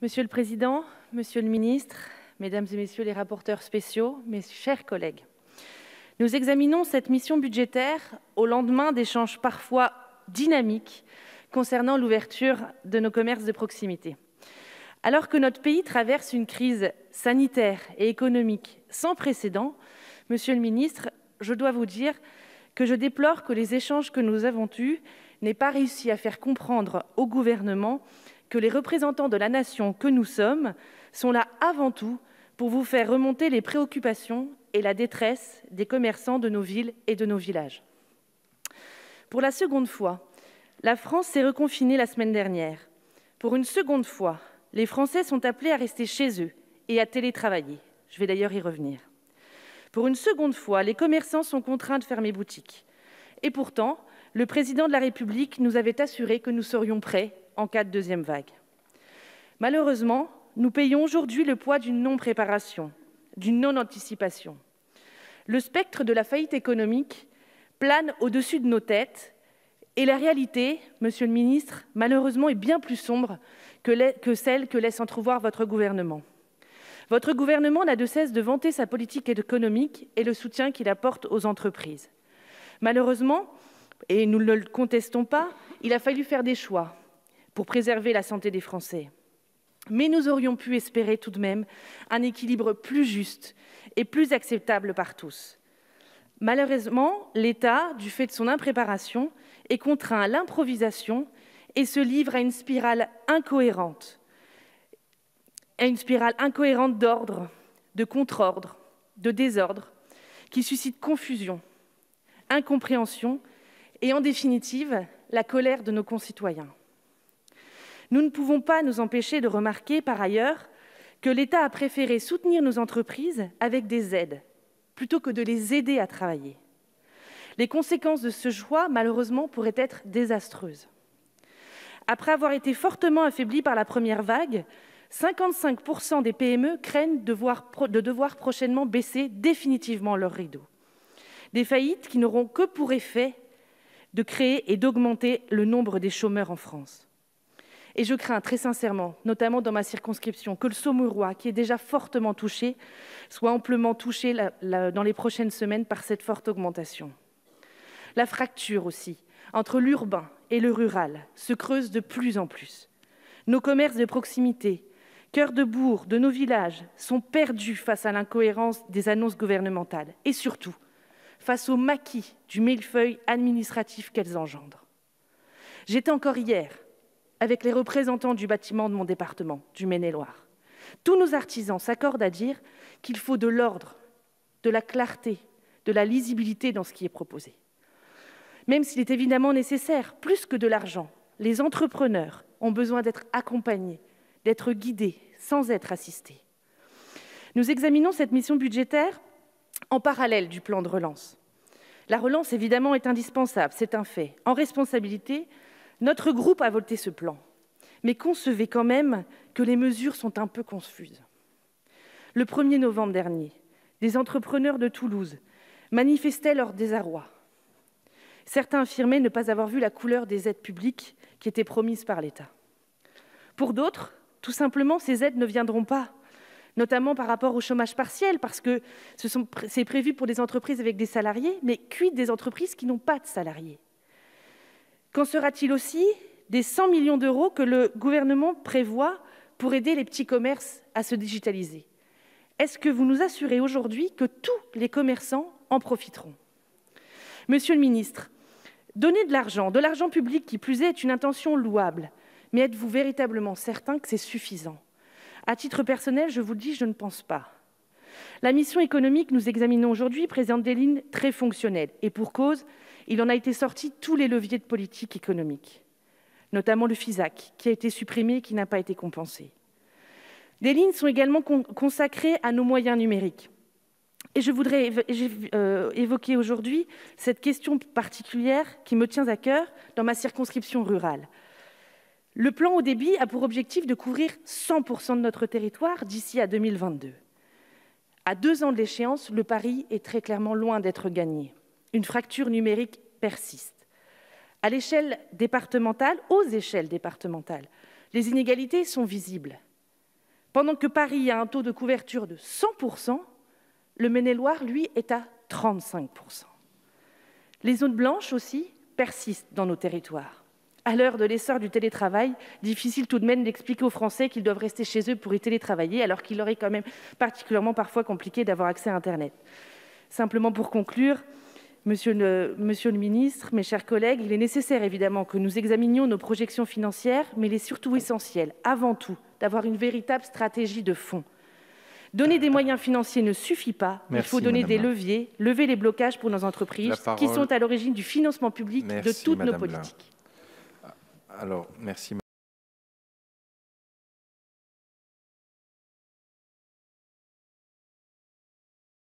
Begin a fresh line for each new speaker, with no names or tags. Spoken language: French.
Monsieur le Président, Monsieur le Ministre, Mesdames et Messieurs les rapporteurs spéciaux, mes chers collègues, nous examinons cette mission budgétaire au lendemain d'échanges parfois dynamiques concernant l'ouverture de nos commerces de proximité. Alors que notre pays traverse une crise sanitaire et économique sans précédent, Monsieur le Ministre, je dois vous dire que je déplore que les échanges que nous avons eus n'aient pas réussi à faire comprendre au gouvernement que les représentants de la nation que nous sommes sont là avant tout pour vous faire remonter les préoccupations et la détresse des commerçants de nos villes et de nos villages. Pour la seconde fois, la France s'est reconfinée la semaine dernière. Pour une seconde fois, les Français sont appelés à rester chez eux et à télétravailler. Je vais d'ailleurs y revenir. Pour une seconde fois, les commerçants sont contraints de fermer boutique. Et pourtant, le président de la République nous avait assuré que nous serions prêts en cas de deuxième vague. Malheureusement, nous payons aujourd'hui le poids d'une non-préparation, d'une non-anticipation. Le spectre de la faillite économique plane au-dessus de nos têtes et la réalité, Monsieur le Ministre, malheureusement est bien plus sombre que celle que laisse entrevoir votre gouvernement. Votre gouvernement n'a de cesse de vanter sa politique économique et le soutien qu'il apporte aux entreprises. Malheureusement, et nous ne le contestons pas, il a fallu faire des choix pour préserver la santé des Français. Mais nous aurions pu espérer tout de même un équilibre plus juste et plus acceptable par tous. Malheureusement, l'État, du fait de son impréparation, est contraint à l'improvisation et se livre à une spirale incohérente d'ordre, de contre-ordre, de désordre, qui suscite confusion, incompréhension et, en définitive, la colère de nos concitoyens. Nous ne pouvons pas nous empêcher de remarquer, par ailleurs, que l'État a préféré soutenir nos entreprises avec des aides, plutôt que de les aider à travailler. Les conséquences de ce choix, malheureusement, pourraient être désastreuses. Après avoir été fortement affaiblis par la première vague, 55% des PME craignent de devoir prochainement baisser définitivement leurs rideaux. Des faillites qui n'auront que pour effet de créer et d'augmenter le nombre des chômeurs en France. Et je crains très sincèrement, notamment dans ma circonscription, que le Saumurois, qui est déjà fortement touché, soit amplement touché dans les prochaines semaines par cette forte augmentation. La fracture aussi, entre l'urbain et le rural, se creuse de plus en plus. Nos commerces de proximité, cœurs de bourg de nos villages, sont perdus face à l'incohérence des annonces gouvernementales et surtout face au maquis du millefeuille administratif qu'elles engendrent. J'étais encore hier avec les représentants du bâtiment de mon département, du Maine-et-Loire. Tous nos artisans s'accordent à dire qu'il faut de l'ordre, de la clarté, de la lisibilité dans ce qui est proposé. Même s'il est évidemment nécessaire, plus que de l'argent, les entrepreneurs ont besoin d'être accompagnés, d'être guidés, sans être assistés. Nous examinons cette mission budgétaire en parallèle du plan de relance. La relance, évidemment, est indispensable, c'est un fait. En responsabilité, notre groupe a voté ce plan, mais concevez quand même que les mesures sont un peu confuses. Le 1er novembre dernier, des entrepreneurs de Toulouse manifestaient leur désarroi. Certains affirmaient ne pas avoir vu la couleur des aides publiques qui étaient promises par l'État. Pour d'autres, tout simplement, ces aides ne viendront pas, notamment par rapport au chômage partiel, parce que c'est prévu pour des entreprises avec des salariés, mais quid des entreprises qui n'ont pas de salariés ? Qu'en sera-t-il aussi des 100 millions d'euros que le gouvernement prévoit pour aider les petits commerces à se digitaliser ? Est-ce que vous nous assurez aujourd'hui que tous les commerçants en profiteront ? Monsieur le ministre, donner de l'argent public qui plus est une intention louable, mais êtes-vous véritablement certain que c'est suffisant ? À titre personnel, je vous le dis, je ne pense pas. La mission économique que nous examinons aujourd'hui présente des lignes très fonctionnelles. Et pour cause, il en a été sorti tous les leviers de politique économique, notamment le FISAC, qui a été supprimé et qui n'a pas été compensé. Des lignes sont également consacrées à nos moyens numériques. Et je voudrais évoquer aujourd'hui cette question particulière qui me tient à cœur dans ma circonscription rurale. Le plan haut débit a pour objectif de couvrir 100% de notre territoire d'ici à 2022. À 2 ans de l'échéance, le pari est très clairement loin d'être gagné. Une fracture numérique persiste. À l'échelle départementale, aux échelles départementales, les inégalités sont visibles. Pendant que Paris a un taux de couverture de 100%, le Maine-et-Loire, lui, est à 35%. Les zones blanches aussi persistent dans nos territoires. À l'heure de l'essor du télétravail, difficile tout de même d'expliquer aux Français qu'ils doivent rester chez eux pour y télétravailler, alors qu'il leur est quand même particulièrement parfois compliqué d'avoir accès à Internet. Simplement pour conclure, Monsieur le ministre, mes chers collègues, il est nécessaire évidemment que nous examinions nos projections financières, mais il est surtout essentiel, avant tout, d'avoir une véritable stratégie de fond. Donner des moyens financiers ne suffit pas. Il faut donner des leviers, lever les blocages pour nos entreprises qui sont à l'origine du financement public de toutes nos politiques.
Alors, merci.